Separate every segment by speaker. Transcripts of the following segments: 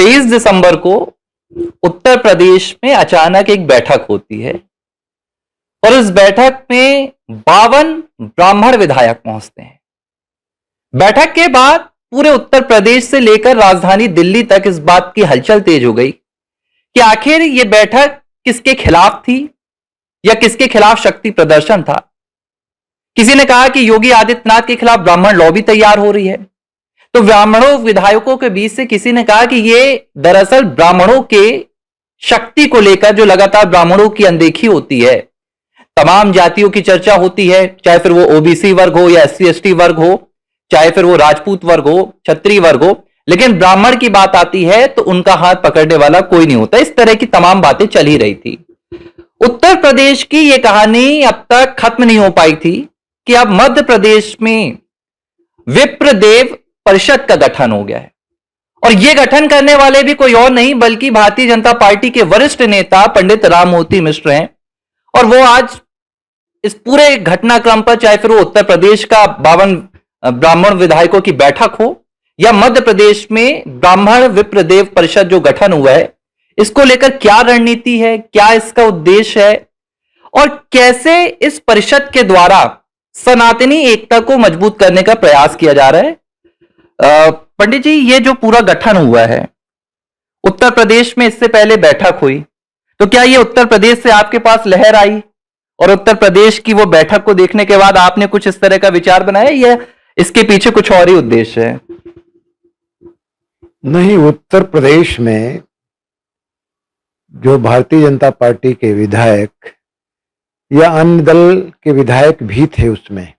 Speaker 1: 23 दिसंबर को उत्तर प्रदेश में अचानक एक बैठक होती है और इस बैठक में 52 ब्राह्मण विधायक पहुंचते हैं। बैठक के बाद पूरे उत्तर प्रदेश से लेकर राजधानी दिल्ली तक इस बात की हलचल तेज हो गई कि आखिर यह बैठक किसके खिलाफ थी या किसके खिलाफ शक्ति प्रदर्शन था। किसी ने कहा कि योगी आदित्यनाथ के खिलाफ ब्राह्मण लॉबी तैयार हो रही है, तो ब्राह्मणों विधायकों के बीच से किसी ने कहा कि यह दरअसल ब्राह्मणों के शक्ति को लेकर जो लगातार ब्राह्मणों की अनदेखी होती है, तमाम जातियों की चर्चा होती है, चाहे फिर वो ओबीसी वर्ग हो या एससी एसटी वर्ग हो, चाहे फिर वो राजपूत वर्ग हो, क्षत्रिय वर्ग हो, लेकिन ब्राह्मण की बात आती है तो उनका हाथ पकड़ने वाला कोई नहीं होता। इस तरह की तमाम बातें चल ही रही थी। उत्तर प्रदेश की यह कहानी अब तक खत्म नहीं हो पाई थी कि अब मध्य प्रदेश में विप्रदेव परिषद का गठन हो गया है और यह गठन करने वाले भी कोई और नहीं बल्कि भारतीय जनता पार्टी के वरिष्ठ नेता पंडित राममूर्ति मिश्र हैं। और वो आज इस पूरे घटनाक्रम पर, चाहे फिर वो उत्तर प्रदेश का 52 ब्राह्मण विधायकों की बैठक हो या मध्य प्रदेश में ब्राह्मण विप्रदेव परिषद जो गठन हुआ है, इसको लेकर क्या रणनीति है, क्या इसका उद्देश्य है और कैसे इस परिषद के द्वारा सनातनी एकता को मजबूत करने का प्रयास किया जा रहा है। पंडित जी, ये जो पूरा गठन हुआ है, उत्तर प्रदेश में इससे पहले बैठक हुई, तो क्या ये उत्तर प्रदेश से आपके पास लहर आई और उत्तर प्रदेश की वो बैठक को देखने के बाद आपने कुछ इस तरह का विचार बनाया या इसके पीछे कुछ और ही उद्देश्य है?
Speaker 2: नहीं, उत्तर प्रदेश में जो भारतीय जनता पार्टी के विधायक या अन्य दल के विधायक भी थे, उसमें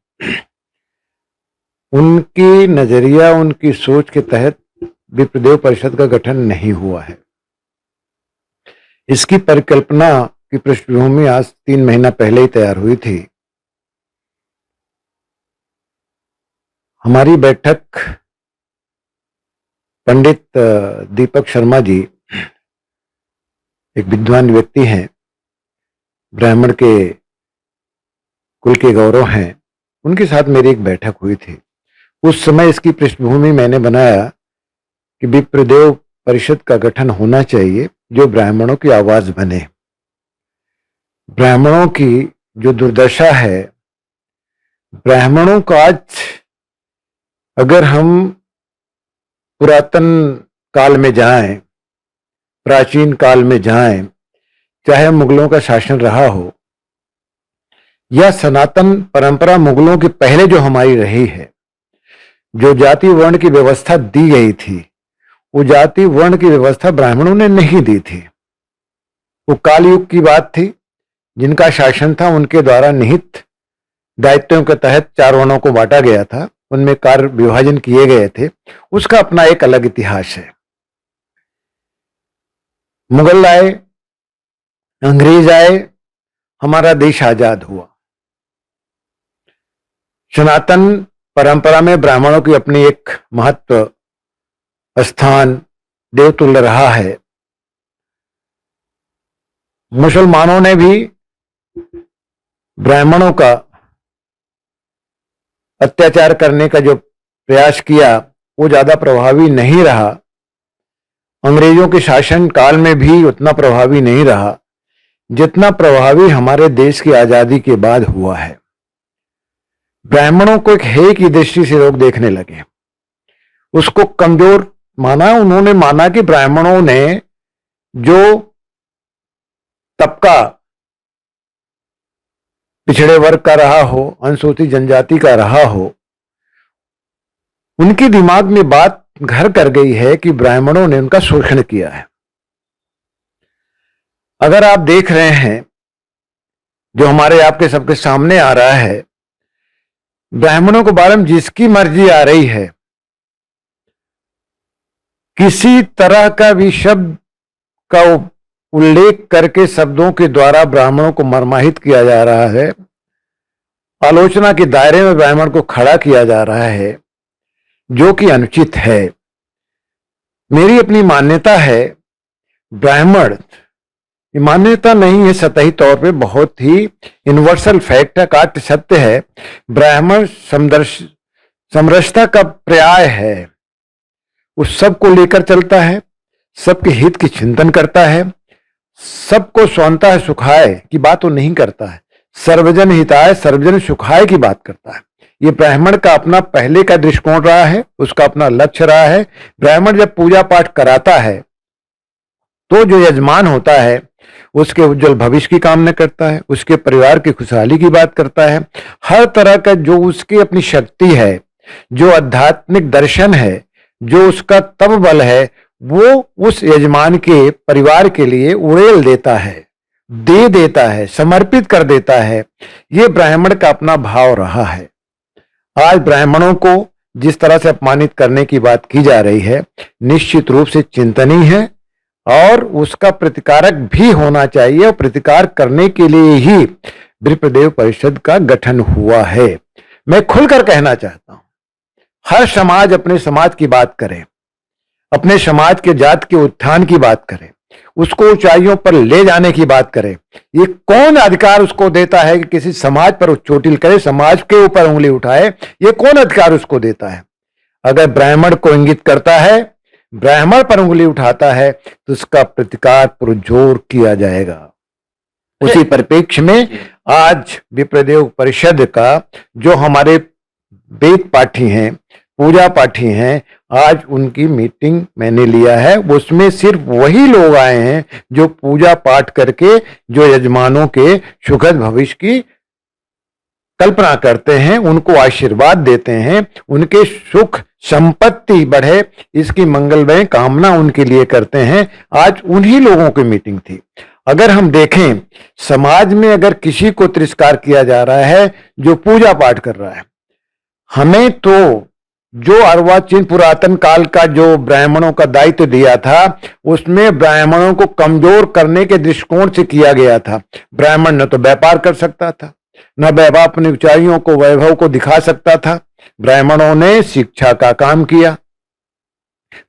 Speaker 2: उनकी नजरिया, उनकी सोच के तहत विप्रदेव परिषद का गठन नहीं हुआ है। इसकी परिकल्पना की पृष्ठभूमि आज 3 महीना पहले ही तैयार हुई थी। हमारी बैठक पंडित दीपक शर्मा जी, एक विद्वान व्यक्ति हैं, ब्राह्मण के कुल के गौरव हैं, उनके साथ मेरी एक बैठक हुई थी। उस समय इसकी पृष्ठभूमि मैंने बनाया कि विप्रदेव परिषद का गठन होना चाहिए जो ब्राह्मणों की आवाज बने। ब्राह्मणों की जो दुर्दशा है, ब्राह्मणों का आज अगर हम पुरातन काल में जाएं, प्राचीन काल में जाएं, चाहे मुगलों का शासन रहा हो या सनातन परंपरा मुगलों के पहले जो हमारी रही है, जो जाति वर्ण की व्यवस्था दी गई थी, वो जाति वर्ण की व्यवस्था ब्राह्मणों ने नहीं दी थी। वो कालयुग की बात थी। जिनका शासन था उनके द्वारा निहित दायित्वों के तहत 4 वर्णों को बांटा गया था, उनमें कार्य विभाजन किए गए थे। उसका अपना एक अलग इतिहास है। मुगल आए, अंग्रेज आए, हमारा देश आजाद हुआ। सनातन परंपरा में ब्राह्मणों की अपनी एक महत्व स्थान देवतुल्य रहा है। मुसलमानों ने भी ब्राह्मणों का अत्याचार करने का जो प्रयास किया वो ज्यादा प्रभावी नहीं रहा। अंग्रेजों के शासन काल में भी उतना प्रभावी नहीं रहा जितना प्रभावी हमारे देश की आजादी के बाद हुआ है। ब्राह्मणों को एक हेय की दृष्टि से लोग देखने लगे, उसको कमजोर माना। उन्होंने माना कि ब्राह्मणों ने जो तबका पिछड़े वर्ग का रहा हो, अनुसूचित जनजाति का रहा हो, उनके दिमाग में बात घर कर गई है कि ब्राह्मणों ने उनका शोषण किया है। अगर आप देख रहे हैं जो हमारे आपके सबके सामने आ रहा है, ब्राह्मणों के बारे में जिसकी मर्जी आ रही है, किसी तरह का भी शब्द का उल्लेख करके शब्दों के द्वारा ब्राह्मणों को मर्माहित किया जा रहा है, आलोचना के दायरे में ब्राह्मण को खड़ा किया जा रहा है, जो कि अनुचित है। मेरी अपनी मान्यता है, ब्राह्मण ये मान्यता नहीं है, सतही तौर पे बहुत ही यूनिवर्सल फैक्ट है, काट सत्य है। ब्राह्मण समरसता का पर्याय है, उस सब को लेकर चलता है, सबके हित की चिंतन करता है, सबको स्वांतः है सुखाय की बात वो नहीं करता है, सर्वजन हिताय सर्वजन सुखाय की बात करता है। ये ब्राह्मण का अपना पहले का दृष्टिकोण रहा है, उसका अपना लक्ष्य रहा है। ब्राह्मण जब पूजा पाठ कराता है तो जो यजमान होता है उसके उज्जवल भविष्य की कामना करता है, उसके परिवार की खुशहाली की बात करता है। हर तरह का जो उसकी अपनी शक्ति है, जो आध्यात्मिक दर्शन है, जो उसका तप बल है, वो उस यजमान के परिवार के लिए उड़ेल देता है, दे देता है, समर्पित कर देता है। ये ब्राह्मण का अपना भाव रहा है। आज ब्राह्मणों को जिस तरह से अपमानित करने की बात की जा रही है, निश्चित रूप से चिंतनीय है और उसका प्रतिकारक भी होना चाहिए, और प्रतिकार करने के लिए ही विप्रदेव परिषद का गठन हुआ है। मैं खुलकर कहना चाहता हूं, हर समाज अपने समाज की बात करे, अपने समाज के जात के उत्थान की बात करे, उसको ऊंचाइयों पर ले जाने की बात करे। ये कौन अधिकार उसको देता है कि किसी समाज पर चोटिल करे, समाज के ऊपर उंगली उठाए? ये कौन अधिकार उसको देता है? अगर ब्राह्मण को इंगित करता है, ब्राह्मण पर उंगली उठाता है, तो उसका प्रतिकार पुरजोर किया जाएगा। उसी परिप्रेक्ष्य में आज विप्रदेव परिषद का जो हमारे वेद पाठी हैं, पूजा पाठी हैं, आज उनकी मीटिंग मैंने लिया है। उसमें सिर्फ वही लोग आए हैं जो पूजा पाठ करके जो यजमानों के सुखद भविष्य की कल्पना करते हैं, उनको आशीर्वाद देते हैं, उनके सुख संपत्ति बढ़े, इसकी मंगलमय कामना उनके लिए करते हैं। आज उन्हीं लोगों की मीटिंग थी। अगर हम देखें, समाज में अगर किसी को तिरस्कार किया जा रहा है जो पूजा पाठ कर रहा है, हमें तो जो अर्वाचीन पुरातन काल का जो ब्राह्मणों का दायित्व दिया था, उसमें ब्राह्मणों को कमजोर करने के दृष्टिकोण से किया गया था। ब्राह्मण न तो व्यापार कर सकता था, न वैभव अपनी ऊंचाइयों को वैभव को दिखा सकता था। ब्राह्मणों ने शिक्षा का काम किया,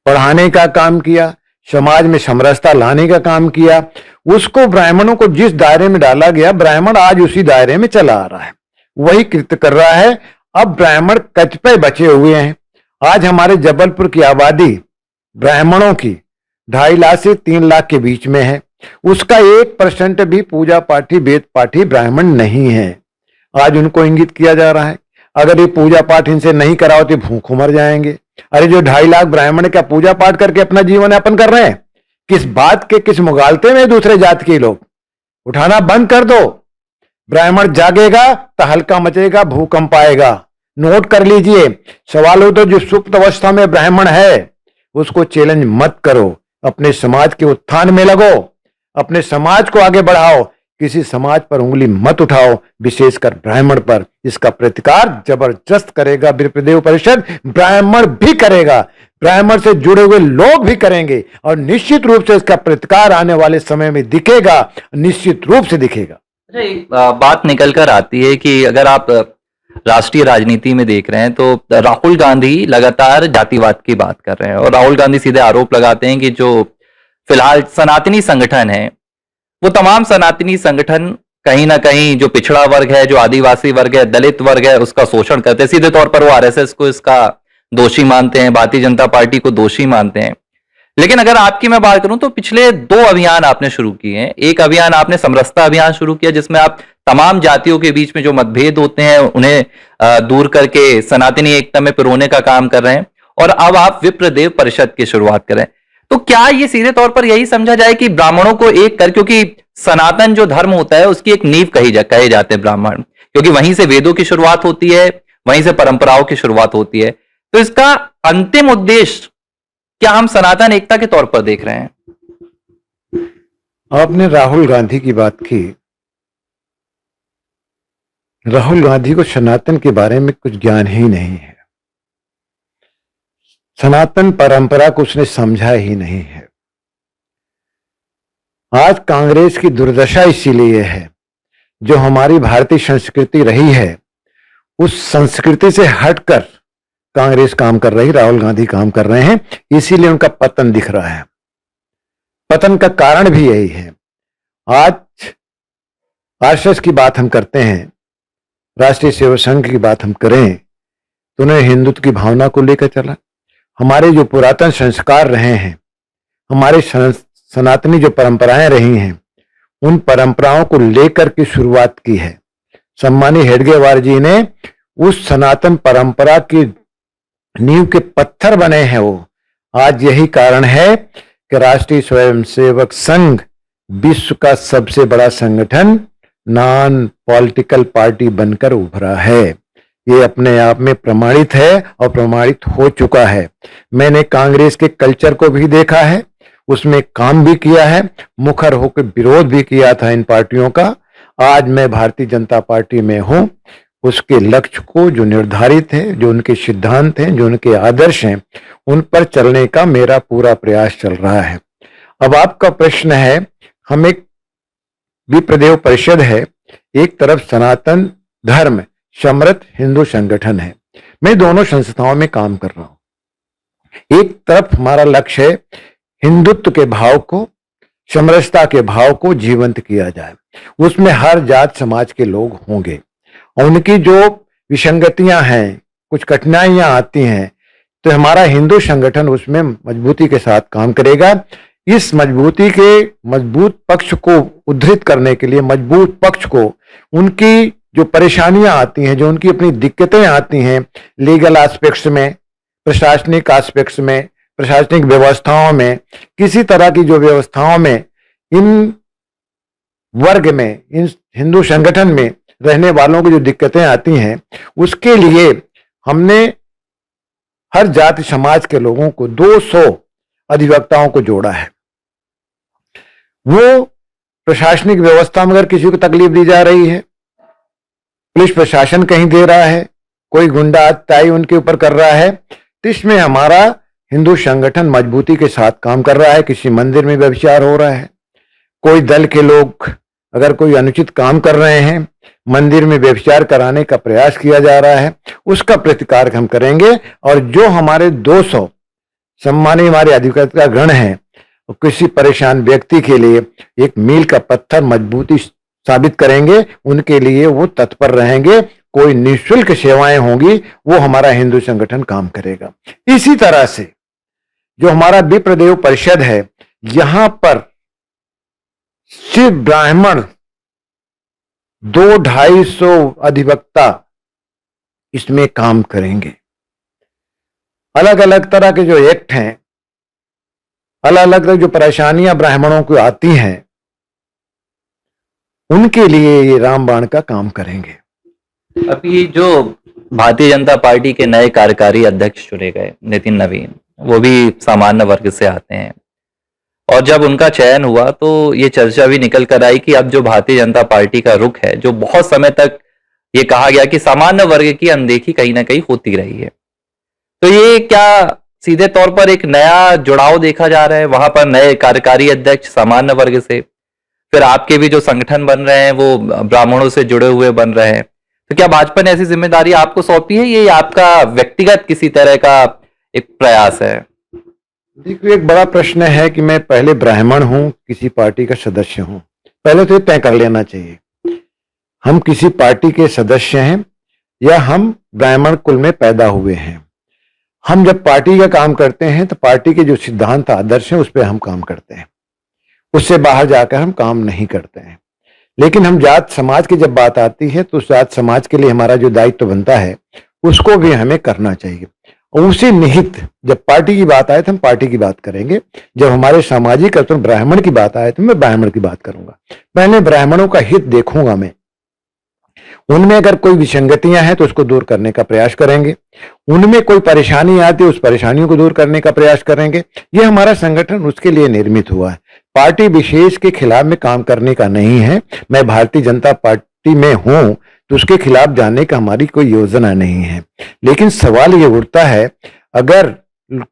Speaker 2: पढ़ाने का काम किया, समाज में समरसता लाने का काम किया। उसको ब्राह्मणों को जिस दायरे में डाला गया, ब्राह्मण आज उसी दायरे में चला आ रहा है, वही कृत्य कर रहा है। अब ब्राह्मण कतिपय बचे हुए हैं। आज हमारे जबलपुर की आबादी ब्राह्मणों की 2.5 लाख से 3 लाख के बीच में है। उसका 1% भी पूजा पाठी वेद पाठी ब्राह्मण नहीं है। आज उनको इंगित किया जा रहा है, अगर ये पूजा पाठ इनसे नहीं कराओ तो भूखों मर जाएंगे। अरे जो 2.5 लाख ब्राह्मण क्या पूजा पाठ करके अपना जीवन यापन कर रहे हैं? किस बात के, किस मुगालते में दूसरे जात के लोग? उठाना बंद कर दो। ब्राह्मण जागेगा तो हल्का मचेगा, भूकंप आएगा। नोट कर लीजिए। सवाल हो तो जो सुप्त अवस्था में ब्राह्मण है उसको चैलेंज मत करो, अपने समाज के उत्थान में लगो, अपने समाज को आगे बढ़ाओ, किसी समाज पर उंगली मत उठाओ, विशेषकर ब्राह्मण पर। इसका प्रतिकार जबरदस्त करेगा विप्रदेव परिषद, ब्राह्मण भी करेगा, ब्राह्मण से जुड़े हुए लोग भी करेंगे, और निश्चित रूप से इसका प्रतिकार आने वाले समय में दिखेगा, निश्चित रूप से दिखेगा।
Speaker 1: एक बात निकल कर आती है कि अगर आप राष्ट्रीय राजनीति में देख रहे हैं तो राहुल गांधी लगातार जातिवाद की बात कर रहे हैं, और राहुल गांधी सीधे आरोप लगाते हैं कि जो फिलहाल सनातनी संगठन है, वो तमाम सनातनी संगठन कहीं ना कहीं जो पिछड़ा वर्ग है, जो आदिवासी वर्ग है, दलित वर्ग है, उसका शोषण करते हैं। सीधे तौर पर वो आरएसएस को इसका दोषी मानते हैं, भारतीय जनता पार्टी को दोषी मानते हैं। लेकिन अगर आपकी मैं बात करूं तो पिछले 2 अभियान आपने शुरू किए हैं। एक अभियान आपने समरसता अभियान शुरू किया, जिसमें आप तमाम जातियों के बीच में जो मतभेद होते हैं उन्हें दूर करके सनातनी एकता में पिरोने का काम कर रहे हैं, और अब आप विप्रदेव परिषद की शुरुआत करें। तो क्या ये सीधे तौर पर यही समझा जाए कि ब्राह्मणों को एक कर, क्योंकि सनातन जो धर्म होता है उसकी एक नींव कहे जाते हैं ब्राह्मण, क्योंकि वहीं से वेदों की शुरुआत होती है, वहीं से परंपराओं की शुरुआत होती है। तो इसका अंतिम उद्देश्य क्या हम सनातन एकता के तौर पर देख रहे हैं?
Speaker 2: आपने राहुल गांधी की बात की। राहुल गांधी को सनातन के बारे में कुछ ज्ञान ही नहीं है, सनातन परंपरा को उसने समझा ही नहीं है। आज कांग्रेस की दुर्दशा इसीलिए है, जो हमारी भारतीय संस्कृति रही है उस संस्कृति से हटकर कांग्रेस काम कर रही, राहुल गांधी काम कर रहे हैं, इसीलिए उनका पतन दिख रहा है। पतन का कारण भी यही है। आज आरएसएस की बात हम करते हैं, राष्ट्रीय सेवा संघ की बात हम करें तो उन्हें हिंदुत्व की भावना को लेकर चला। हमारे जो पुरातन संस्कार रहे हैं, हमारे सनातनी जो परंपराएं रही हैं उन परंपराओं को लेकर के शुरुआत की है। सम्मानीय हेडगेवार जी ने उस सनातन परंपरा की नींव के पत्थर बने हैं वो। आज यही कारण है कि राष्ट्रीय स्वयंसेवक संघ विश्व का सबसे बड़ा संगठन नॉन पॉलिटिकल पार्टी बनकर उभरा है। ये अपने आप में प्रमाणित है और प्रमाणित हो चुका है। मैंने कांग्रेस के कल्चर को भी देखा है, उसमें काम भी किया है, मुखर होकर विरोध भी किया था इन पार्टियों का। आज मैं भारतीय जनता पार्टी में हूं। उसके लक्ष्य को जो निर्धारित है, जो उनके सिद्धांत हैं, जो उनके आदर्श हैं, उन पर चलने का मेरा पूरा प्रयास चल रहा है। अब आपका प्रश्न है, हम एक विप्रदेव परिषद है, एक तरफ सनातन धर्म समृद्ध हिंदू संगठन है। मैं दोनों संस्थाओं में काम कर रहा हूं। एक तरफ हमारा लक्ष्य है हिंदुत्व के भाव को, समरसता के भाव को जीवंत किया जाए। उसमें हर जात समाज के लोग होंगे और उनकी जो विसंगतियां हैं, कुछ कठिनाइयां आती हैं, तो हमारा हिंदू संगठन उसमें मजबूती के साथ काम करेगा। इस मजबूती के मजबूत पक्ष को उद्धृत करने के लिए, मजबूत पक्ष को, उनकी जो परेशानियां आती हैं, जो उनकी अपनी दिक्कतें आती हैं, लीगल एस्पेक्ट्स में, प्रशासनिक एस्पेक्ट्स में, प्रशासनिक व्यवस्थाओं में, किसी तरह की जो व्यवस्थाओं में इन वर्ग में, इन हिंदू संगठन में रहने वालों को जो दिक्कतें आती हैं, उसके लिए हमने हर जाति समाज के लोगों को 200 अधिवक्ताओं को जोड़ा है। वो प्रशासनिक व्यवस्था में अगर किसी को तकलीफ दी जा रही है, पुलिस प्रशासन कहीं दे रहा है, कोई गुंडा ताई उनके ऊपर कर रहा है, तो इसमें हमारा हिंदू संगठन मजबूती के साथ काम कर रहा है। किसी मंदिर में व्यभिचार हो रहा है, कोई दल के लोग अगर कोई अनुचित काम कर रहे हैं, मंदिर में व्यभिचार कराने का प्रयास किया जा रहा है, उसका प्रतिकार हम करेंगे। और जो हमारे 200 सम्मानीय हमारे अधिवक्ता गण हैं, किसी परेशान व्यक्ति के लिए एक मील का पत्थर मजबूती साबित करेंगे, उनके लिए वो तत्पर रहेंगे। कोई निःशुल्क सेवाएं होंगी, वो हमारा हिंदू संगठन काम करेगा। इसी तरह से जो हमारा विप्रदेव परिषद है, यहां पर सिर्फ ब्राह्मण 200-250 अधिवक्ता इसमें काम करेंगे। अलग अलग तरह के जो एक्ट हैं, अलग अलग जो परेशानियां ब्राह्मणों को आती हैं, उनके लिए ये रामबाण का काम करेंगे।
Speaker 1: अभी जो भारतीय जनता पार्टी के नए कार्यकारी अध्यक्ष चुने गए नितिन नवीन, वो भी सामान्य वर्ग से आते हैं, और जब उनका चयन हुआ तो ये चर्चा भी निकल कर आई कि अब जो भारतीय जनता पार्टी का रुख है, जो बहुत समय तक ये कहा गया कि सामान्य वर्ग की अनदेखी कहीं ना कहीं होती रही है, तो ये क्या सीधे तौर पर एक नया जुड़ाव देखा जा रहा है? वहां पर नए कार्यकारी अध्यक्ष सामान्य वर्ग से, फिर आपके भी जो संगठन बन रहे हैं वो ब्राह्मणों से जुड़े हुए बन रहे हैं, तो क्या भाजपा ने ऐसी जिम्मेदारी आपको सौंपी है? ये आपका व्यक्तिगत किसी तरह का एक प्रयास है?
Speaker 2: देखिए, एक बड़ा प्रश्न है कि मैं पहले ब्राह्मण हूं, किसी पार्टी का सदस्य हूं। पहले तो ये तय कर लेना चाहिए, हम किसी पार्टी के सदस्य हैं या हम ब्राह्मण कुल में पैदा हुए हैं। हम जब पार्टी का काम करते हैं तो पार्टी के जो सिद्धांत आदर्श हैं उस पर हम काम करते हैं, उससे बाहर जाकर हम काम नहीं करते हैं। लेकिन हम जात समाज की जब बात आती है तो उस जात समाज के लिए हमारा जो दायित्व बनता है उसको भी हमें करना चाहिए। और उसी निहित जब पार्टी की बात आए तो हम पार्टी की बात करेंगे, जब हमारे सामाजिक अर्थ में ब्राह्मण की बात आए तो मैं ब्राह्मण की बात करूंगा। पहले ब्राह्मणों का हित देखूंगा मैं, उनमें अगर कोई विसंगतियां हैं तो उसको दूर करने का प्रयास करेंगे, उनमें कोई परेशानी आती है उस परेशानियों को दूर करने का प्रयास करेंगे। ये हमारा संगठन उसके लिए निर्मित हुआ है, पार्टी विशेष के खिलाफ में काम करने का नहीं है। मैं भारतीय जनता पार्टी में हूं तो उसके खिलाफ जाने का हमारी कोई योजना नहीं है। लेकिन सवाल ये उठता है, अगर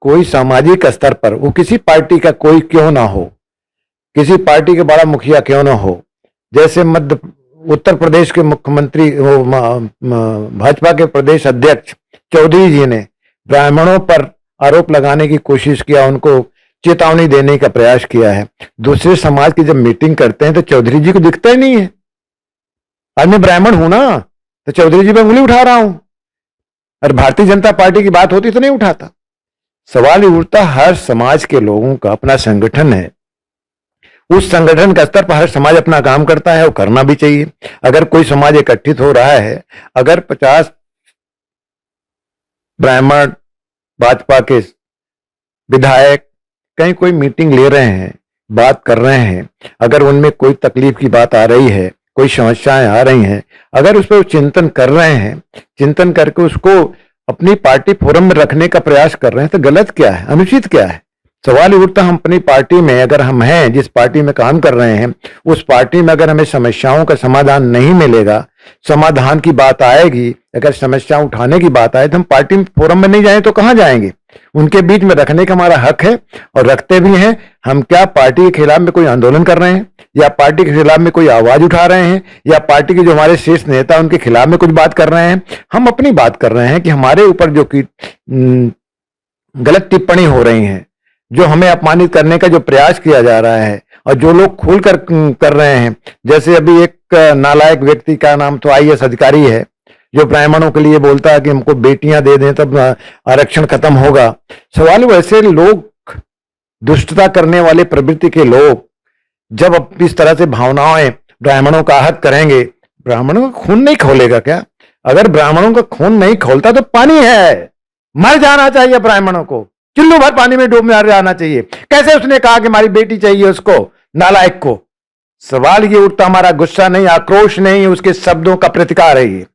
Speaker 2: कोई सामाजिक स्तर पर वो किसी पार्टी का कोई क्यों ना हो, किसी पार्टी के बड़ा मुखिया क्यों ना हो, जैसे उत्तर प्रदेश के मुख्यमंत्री भाजपा के प्रदेश अध्यक्ष चौधरी जी ने ब्राह्मणों पर आरोप लगाने की कोशिश किया, उनको चेतावनी देने का प्रयास किया है। दूसरे समाज की जब मीटिंग करते हैं तो चौधरी जी को दिखता ही नहीं है। आज मैं ब्राह्मण हूं ना, तो चौधरी जी पे उंगली उठा रहा हूं, और भारतीय जनता पार्टी की बात होती तो नहीं उठाता। सवाल ये उठता, हर समाज के लोगों का अपना संगठन है, उस संगठन के स्तर पर हर समाज अपना काम करता है, वो करना भी चाहिए। अगर कोई समाज एकत्रित हो रहा है, अगर 50 ब्राह्मण भाजपा के विधायक कहीं कोई मीटिंग ले रहे हैं, बात कर रहे हैं, अगर उनमें कोई तकलीफ की बात आ रही है, कोई समस्याएं आ रही हैं, अगर उस पर चिंतन कर रहे हैं, चिंतन करके उसको अपनी पार्टी फोरम में रखने का प्रयास कर रहे हैं, तो गलत क्या है, अनुचित क्या है? सवाल उठता, हम अपनी पार्टी में अगर हम हैं, जिस पार्टी में काम कर रहे हैं, उस पार्टी में अगर हमें समस्याओं का समाधान नहीं मिलेगा, समाधान की बात आएगी, अगर समस्या उठाने की बात आए, तो हम पार्टी में फोरम में नहीं जाएं तो कहां जाएंगे? उनके बीच में रखने का हमारा हक है और रखते भी हैं। हम क्या पार्टी के खिलाफ में कोई आंदोलन कर रहे हैं, या पार्टी के खिलाफ में कोई आवाज उठा रहे हैं, या पार्टी के जो हमारे शीर्ष नेता उनके खिलाफ में कुछ बात कर रहे हैं? हम अपनी बात कर रहे हैं कि हमारे ऊपर जो की गलत टिप्पणी हो रही है, जो हमें अपमानित करने का जो प्रयास किया जा रहा है, और जो लोग खुल कर रहे हैं, जैसे अभी एक नालायक व्यक्ति का नाम तो आईएएस अधिकारी है, जो ब्राह्मणों के लिए बोलता है कि हमको बेटियां दे दें तब आरक्षण खत्म होगा। सवाल वैसे लोग, दुष्टता करने वाले प्रवृत्ति के लोग जब इस तरह से भावनाएं ब्राह्मणों का आहत करेंगे, ब्राह्मणों का खून नहीं खोलेगा क्या? अगर ब्राह्मणों का खून नहीं खोलता तो पानी है, मर जाना चाहिए ब्राह्मणों को, चुल्लू भर पानी में डूब मर जाना चाहिए। कैसे उसने कहा कि हमारी बेटी चाहिए उसको, नालायक को? सवाल ये उठता, हमारा गुस्सा नहीं, आक्रोश नहीं, उसके शब्दों का प्रतिकार है, ये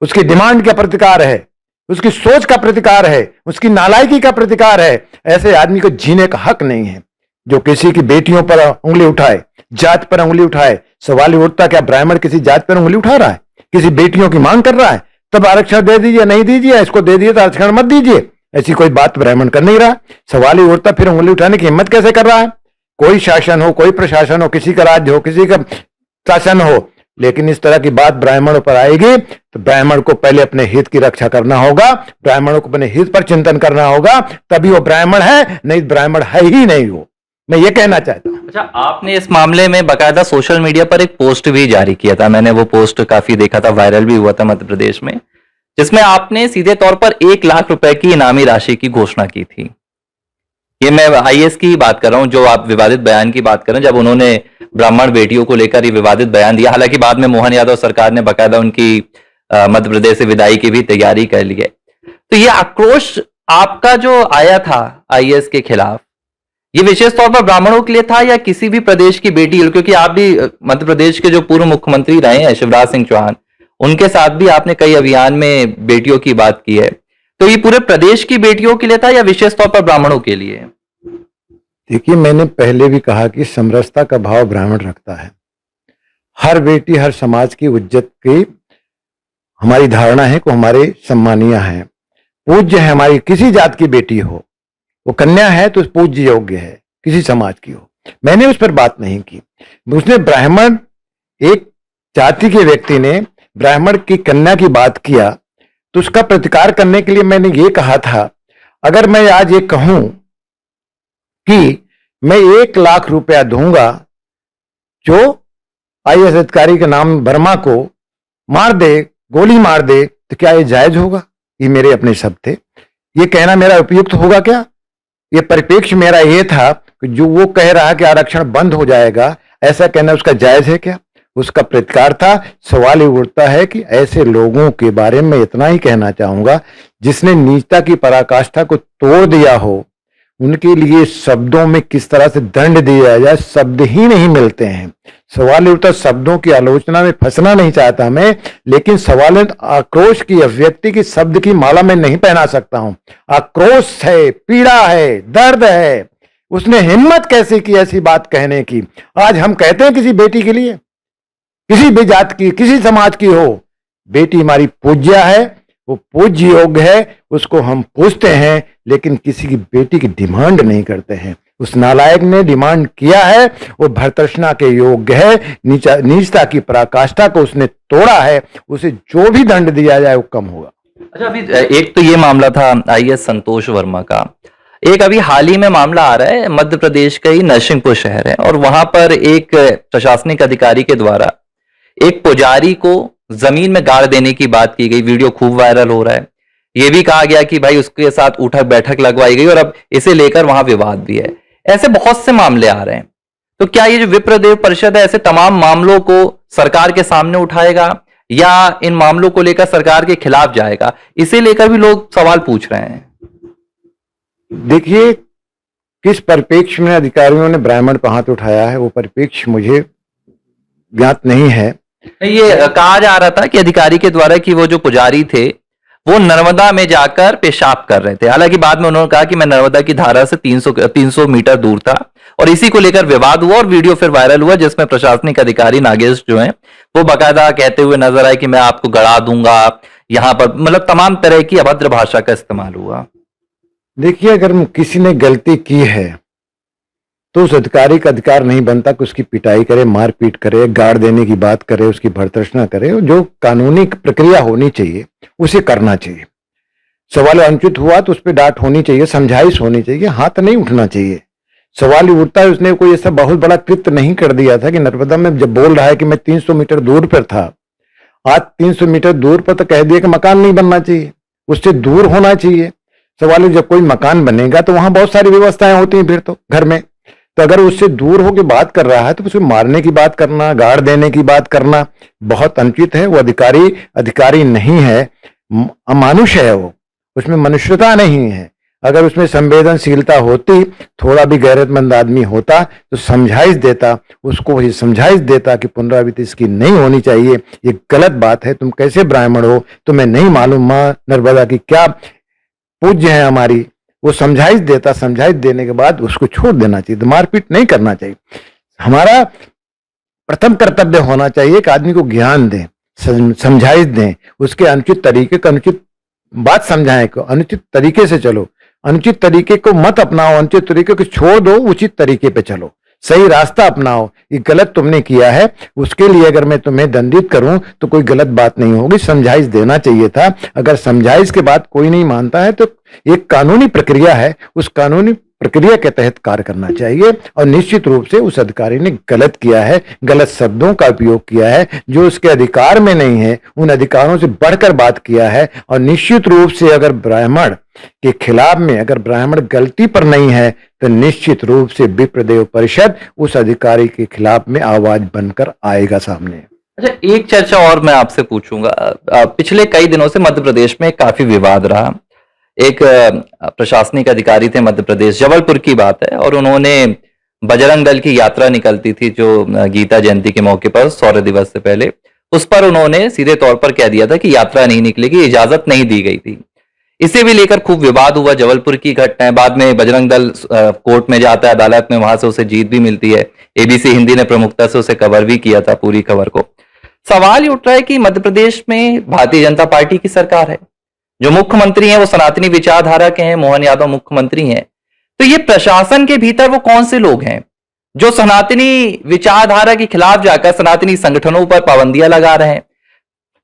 Speaker 2: उसकी डिमांड का प्रतिकार है, उसकी सोच का प्रतिकार है, उसकी नालायकी का प्रतिकार है। ऐसे आदमी को जीने का हक नहीं है जो किसी की बेटियों पर उंगली उठाए, जात पर उंगली उठाए। सवाल उठता, क्या ब्राह्मण किसी जात पर उंगली उठा रहा है, किसी बेटियों की मांग कर रहा है? तब आरक्षण दे दीजिए, नहीं दीजिए, इसको दे दीजिए तो आरक्षण मत दीजिए, ऐसी कोई बात ब्राह्मण कर नहीं रहा। सवाल ही उठता, फिर उंगली उठाने की हिम्मत कैसे कर रहा है? कोई शासन हो, कोई प्रशासन हो, किसी का राज्य हो, किसी का शासन हो, लेकिन इस तरह की बात ब्राह्मणों पर आएगी तो ब्राह्मण को पहले अपने हित की रक्षा करना होगा, ब्राह्मणों को अपने हित पर चिंतन करना होगा, तभी वो ब्राह्मण है, नहीं ब्राह्मण है ही नहीं वो। मैं ये कहना चाहता हूं।
Speaker 1: अच्छा, आपने इस मामले में बकायदा सोशल मीडिया पर एक पोस्ट भी जारी किया था, मैंने वो पोस्ट काफी देखा था, वायरल भी हुआ था मध्य प्रदेश में, जिसमें आपने सीधे तौर पर 1 लाख रुपए की इनामी राशि की घोषणा की थी। ये मैं आईएएस की बात कर रहा हूं, जो आप विवादित बयान की बात कर रहे हैं, जब उन्होंने ब्राह्मण बेटियों को लेकर ये विवादित बयान दिया। हालांकि बाद में मोहन यादव सरकार ने बकायदा उनकी मध्य प्रदेश से विदाई की भी तैयारी कर ली है। तो ये आक्रोश आपका जो आया था आईएएस के खिलाफ, ये विशेष तौर पर ब्राह्मणों के लिए था या किसी भी प्रदेश की बेटी? क्योंकि आप भी मध्य प्रदेश के जो पूर्व मुख्यमंत्री रहे हैं शिवराज सिंह चौहान, उनके साथ भी आपने कई अभियान में बेटियों की बात की है। तो ये पूरे प्रदेश की बेटियों के लिए था या विशेष तौर पर ब्राह्मणों के लिए?
Speaker 2: देखिए, मैंने पहले भी कहा कि समरसता का भाव ब्राह्मण रखता है। हर बेटी, हर समाज की इज्जत की हमारी धारणा है कि हमारे सम्मानीय है, पूज्य है। हमारी किसी जात की बेटी हो, वो कन्या है तो पूज्य योग्य है, किसी समाज की हो। मैंने उस पर बात नहीं की। उसने ब्राह्मण, एक जाति के व्यक्ति ने ब्राह्मण की कन्या की बात किया तो उसका प्रतिकार करने के लिए मैंने ये कहा था, अगर मैं आज ये कहूं कि मैं 1 लाख रुपया दूंगा जो आईएएस अधिकारी के नाम वर्मा को मार दे, गोली मार दे, तो क्या ये जायज होगा? ये मेरे अपने शब्द थे। ये कहना मेरा उपयुक्त होगा क्या? ये परिप्रेक्ष्य मेरा ये था कि जो वो कह रहा है कि आरक्षण बंद हो जाएगा, ऐसा कहना उसका जायज है क्या? उसका प्रतिकार था। सवाल ये उठता है कि ऐसे लोगों के बारे में इतना ही कहना चाहूंगा, जिसने नीचता की पराकाष्ठा को तोड़ दिया हो, उनके लिए शब्दों में किस तरह से दंड दिया जाए, शब्द ही नहीं मिलते हैं। सवाल ये उठता, शब्दों की आलोचना में फंसना नहीं चाहता मैं, लेकिन सवाल आक्रोश की अभिव्यक्ति की शब्द की माला में नहीं पहना सकता हूं। आक्रोश है, पीड़ा है, दर्द है। उसने हिम्मत कैसे की ऐसी बात कहने की? आज हम कहते हैं किसी बेटी के लिए, किसी भी जात की, किसी समाज की हो, बेटी हमारी पूज्य है, वो पूज्य योग्य है, उसको हम पूछते हैं, लेकिन किसी की बेटी की डिमांड नहीं करते हैं। उस नालायक ने डिमांड किया है, वो भर्तृष्णा के योग्य है, नीचता की पराकाष्ठा को उसने तोड़ा है, उसे जो भी दंड दिया जाए वो कम होगा।
Speaker 1: अच्छा, अभी एक तो ये मामला था आईएएस संतोष वर्मा का, एक अभी हाल ही में मामला आ रहा है, मध्य प्रदेश का ही नरसिंहपुर शहर है, और वहां पर एक प्रशासनिक अधिकारी के द्वारा एक पुजारी को जमीन में गाड़ देने की बात की गई। वीडियो खूब वायरल हो रहा है। ये भी कहा गया कि भाई उसके साथ उठक बैठक लगवाई गई और अब इसे लेकर वहां विवाद भी है। ऐसे बहुत से मामले आ रहे हैं। तो क्या ये जो विप्रदेव परिषद है ऐसे तमाम मामलों को सरकार के सामने उठाएगा या इन मामलों को लेकर सरकार के खिलाफ जाएगा, इसे लेकर भी लोग सवाल पूछ रहे हैं।
Speaker 2: देखिए, किस परिप्रेक्ष्य में अधिकारियों ने ब्राह्मण पर हाथ उठाया है वो परिप्रेक्ष्य मुझे ज्ञात नहीं है।
Speaker 1: ये कहा जा रहा था कि अधिकारी के द्वारा कि वो जो पुजारी थे वो नर्मदा में जाकर पेशाब कर रहे थे। हालांकि बाद में उन्होंने कहा कि मैं नर्मदा की धारा से 300 मीटर दूर था और इसी को लेकर विवाद हुआ और वीडियो फिर वायरल हुआ जिसमें प्रशासनिक अधिकारी नागेश जो हैं वो बाकायदा कहते हुए नजर आए कि मैं आपको गड़ा दूंगा यहां पर, मतलब तमाम तरह की अभद्र भाषा का इस्तेमाल हुआ।
Speaker 2: देखिए, अगर किसी ने गलती की है तो उस अधिकारी का अधिकार नहीं बनता कि उसकी पिटाई करे, मारपीट करे, गाड़ देने की बात करे, उसकी भर्तृष्णा करे। जो कानूनी प्रक्रिया होनी चाहिए उसे करना चाहिए। सवाल अनुचित हुआ तो उस पर डांट होनी चाहिए, समझाइश होनी चाहिए, हाथ नहीं उठना चाहिए। सवाल ही उठता है उसने कोई ऐसा बहुत बड़ा कृत्य नहीं कर दिया था कि नर्मदा में जब बोल रहा है कि मैं 300 मीटर दूर पर था, आज 300 मीटर दूर पर तो कह दिया कि मकान नहीं बनना चाहिए, उससे दूर होना चाहिए। सवाल है जब कोई मकान बनेगा तो वहां बहुत सारी व्यवस्थाएं होती हैं फिर तो घर में, तो अगर उससे दूर होकर बात कर रहा है तो उसे मारने की बात करना, गाड़ देने की बात करना बहुत अनुचित है। वो अधिकारी नहीं है, अमानुष है, वो उसमें मनुष्यता नहीं है। अगर उसमें संवेदनशीलता होती, थोड़ा भी गैरतमंद आदमी होता तो समझाइश देता, उसको वही समझाइश देता कि पुनरावृत्ति इसकी नहीं होनी चाहिए, ये गलत बात है, तुम कैसे ब्राह्मण हो, तुम्हें नहीं मालूम माँ नर्मदा की क्या पूज्य है हमारी। वो समझाइश देता, समझाइश देने के बाद उसको छोड़ देना चाहिए, तो मारपीट नहीं करना चाहिए। हमारा प्रथम कर्तव्य होना चाहिए कि आदमी को ज्ञान दें, समझाइश दें, उसके अनुचित तरीके का अनुचित बात समझाएं को, अनुचित तरीके से चलो, अनुचित तरीके को मत अपनाओ, अनुचित तरीके को छोड़ दो, उचित तरीके पे चलो, सही रास्ता अपनाओ। ये गलत तुमने किया है, उसके लिए अगर मैं तुम्हें दंडित करूं तो कोई गलत बात नहीं होगी, समझाइश देना चाहिए था। अगर समझाइश के बाद कोई नहीं मानता है तो एक कानूनी प्रक्रिया है, उस कानूनी प्रक्रिया के तहत कार्य करना चाहिए। और निश्चित रूप से उस अधिकारी ने गलत किया है, गलत शब्दों का उपयोग किया है, जो उसके अधिकार में नहीं है, उन अधिकारों से बढ़कर बात किया है। और निश्चित रूप से अगर ब्राह्मण के खिलाफ में, अगर ब्राह्मण गलती पर नहीं है तो निश्चित रूप से विप्रदेव परिषद उस अधिकारी के खिलाफ में आवाज बनकर आएगा सामने।
Speaker 1: अच्छा, एक चर्चा और मैं आपसे पूछूंगा। पिछले कई दिनों से मध्य प्रदेश में काफी विवाद रहा। एक प्रशासनिक अधिकारी थे मध्य प्रदेश, जबलपुर की बात है, और उन्होंने बजरंग दल की यात्रा निकलती थी जो गीता जयंती के मौके पर, शौर्य दिवस से पहले, उस पर उन्होंने सीधे तौर पर कह दिया था कि यात्रा नहीं निकलेगी, इजाजत नहीं दी गई थी। इसे भी लेकर खूब विवाद हुआ। जबलपुर की घटना है, बाद में बजरंग दल कोर्ट में जाता है, अदालत में, वहां से उसे जीत भी मिलती है। एबीसी हिंदी ने प्रमुखता से उसे कवर भी किया था, पूरी खबर को। सवाल ये उठ रहा है कि मध्य प्रदेश में भारतीय जनता पार्टी की सरकार है, जो मुख्यमंत्री हैं वो सनातनी विचारधारा के हैं, मोहन यादव मुख्यमंत्री हैं। तो ये प्रशासन के भीतर वो कौन से लोग हैं जो सनातनी विचारधारा के खिलाफ जाकर सनातनी संगठनों पर पाबंदियां लगा रहे हैं?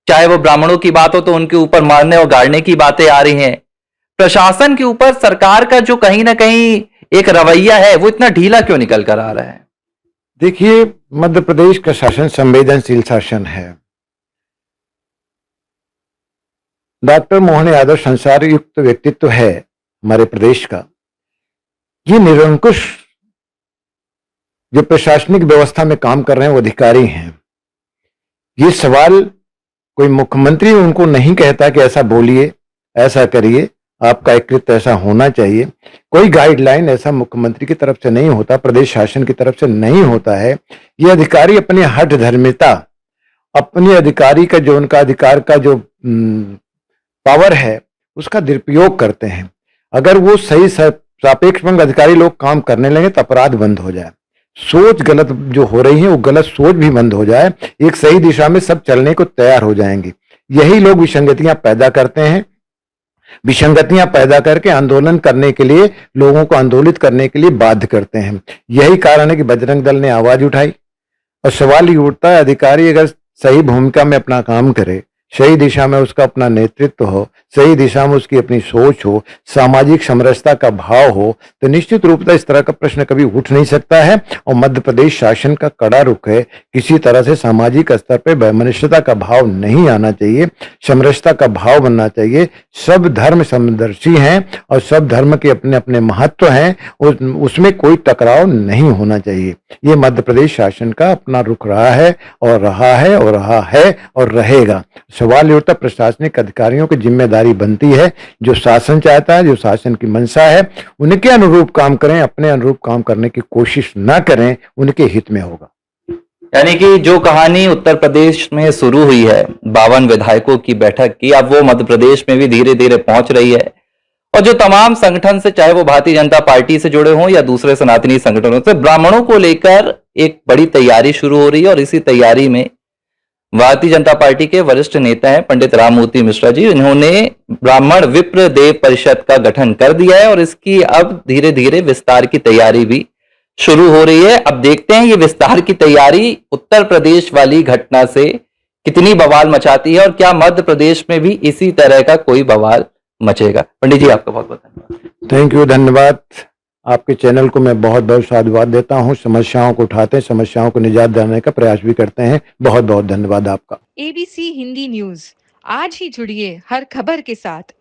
Speaker 1: चाहे वो ब्राह्मणों की बात हो तो उनके ऊपर मारने और गाड़ने की बातें आ रही हैं। प्रशासन के ऊपर सरकार का जो कहीं ना कहीं एक रवैया है वो इतना ढीला क्यों निकल कर आ रहा है?
Speaker 2: देखिए, मध्य प्रदेश का शासन संवेदनशील शासन है। डॉक्टर मोहन यादव संसार युक्त व्यक्तित्व है हमारे प्रदेश का। ये निरंकुश जो प्रशासनिक व्यवस्था में काम कर रहे हैं वो अधिकारी हैं। ये सवाल कोई मुख्यमंत्री उनको नहीं कहता कि ऐसा बोलिए, ऐसा करिए, आपका एक कृत्य ऐसा होना चाहिए। कोई गाइडलाइन ऐसा मुख्यमंत्री की तरफ से नहीं होता, प्रदेश शासन की तरफ से नहीं होता है। ये अधिकारी अपनी हठ धर्मिता, अपने अधिकारी का जो उनका अधिकार का जो पावर है उसका दुरुपयोग करते हैं। अगर वो सही सापेक्षपंग अधिकारी लोग काम करने लगे तो अपराध बंद हो जाए, सोच गलत जो हो रही है वो गलत सोच भी बंद हो जाए, एक सही दिशा में सब चलने को तैयार हो जाएंगे। यही लोग विसंगतियां पैदा करते हैं, विसंगतियां पैदा करके आंदोलन करने के लिए, लोगों को आंदोलित करने के लिए बाध्य करते हैं। यही कारण है कि बजरंग दल ने आवाज उठाई। और सवाल ये उठता है, अधिकारी अगर सही भूमिका में अपना काम करे, सही दिशा में उसका अपना नेतृत्व हो, सही दिशा में उसकी अपनी सोच हो, सामाजिक समरसता का भाव हो, तो निश्चित रूप से इस तरह का प्रश्न कभी उठ नहीं सकता है। और मध्य प्रदेश शासन का कड़ा रुख है, किसी तरह से सामाजिक स्तर पर वैमनस्यता का भाव नहीं आना चाहिए, समरसता का भाव बनना चाहिए। सब धर्म समदर्शी हैं और सब धर्म के अपने अपने महत्व हैं, उसमें कोई टकराव नहीं होना चाहिए। ये मध्य प्रदेश शासन का अपना रुख रहा है और रहा है और रहा है और रहेगा। सवाल ये उठता, प्रशासनिक अधिकारियों की जिम्मेदारी बनती है, जो शासन चाहता है, जो शासन की मंशा है, उनके अनुरूप काम करें, अपने अनुरूप काम करने की कोशिश ना करें, उनके हित में होगा।
Speaker 1: यानी कि जो कहानी उत्तर प्रदेश में शुरू हुई है 52 विधायकों की बैठक की, अब वो मध्य प्रदेश में भी धीरे धीरे पहुंच रही है। और जो तमाम संगठन से, चाहे वो भारतीय जनता पार्टी से जुड़े हों या दूसरे सनातनी संगठनों से, ब्राह्मणों को लेकर एक बड़ी तैयारी शुरू हो रही है। और इसी तैयारी में भारतीय जनता पार्टी के वरिष्ठ नेता हैं पंडित राममूर्ति मिश्रा जी, इन्होंने ब्राह्मण विप्र देव परिषद का गठन कर दिया है और इसकी अब धीरे धीरे विस्तार की तैयारी भी शुरू हो रही है। अब देखते हैं ये विस्तार की तैयारी उत्तर प्रदेश वाली घटना से कितनी बवाल मचाती है और क्या मध्य प्रदेश में भी इसी तरह का कोई बवाल मचेगा। पंडित जी, आपका बहुत बहुत धन्यवाद।
Speaker 2: थैंक यू, धन्यवाद। आपके चैनल को मैं बहुत बहुत साधुवाद देता हूँ। समस्याओं को उठाते हैं, समस्याओं को निजात दिलाने का प्रयास भी करते हैं। बहुत बहुत धन्यवाद आपका।
Speaker 3: ABC हिंदी न्यूज, आज ही जुड़िए हर खबर के साथ